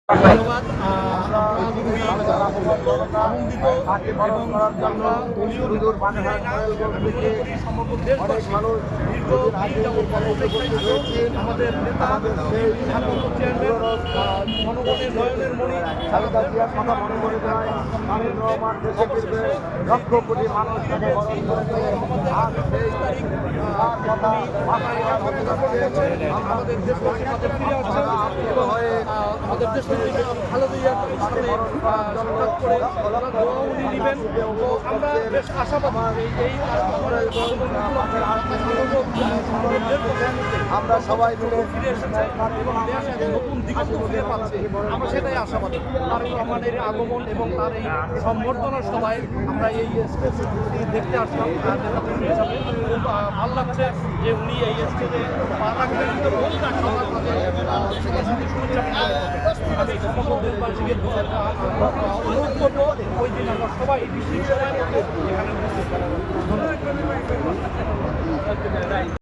ধন্যবাদ। খুবই আনন্দিত এবং আমরা দলীয় নেতাকর্মীরাই না, আমি মনে করি সমগ্র দেশবাসী দীর্ঘদিন যাবৎ অপেক্ষায় ছিল আমাদের নেতা ভারপ্রাপ্ত চেয়ারম্যান জনগণের নয়নের মণি অবশেষে লক্ষ কোটি মানুষ তাকে বরণ করেছে। আর সেই আমাদের দেশবাসীর কাছে ফিরে আসছেন এবং আমাদের দেশনেত্রী বেগম খালেদা জিয়ার সাথে সাক্ষাৎ করে দোয়া উনি নেবেন। তো আমরা বেশ আশাবাদী এই আমরা সবাই মিলে ফিরে এসেছে এবং দেশ একটা নতুন দিগন্ত ফিরে পাচ্ছে। আমরা সেটাই আশাবাদী। তারেক রহমানের আগমন এবং তার এই সম্বর্ধনা সভায় আমরা এই স্টেজ দেখতে আসলাম নেতাকর্মী হিসাবে। খুব ভালো লাগছে যে উনি এই স্টেজে পা রাখবেন। সবার মাঝে শুভেচ্ছা আমি সমগ্র দেশবাসীকে অনুরোধ করবো ওই দিন আমরা সবাই বিশ্বের সবাই এখানে উপস্থিত থাকবো। ধন্যবাদ।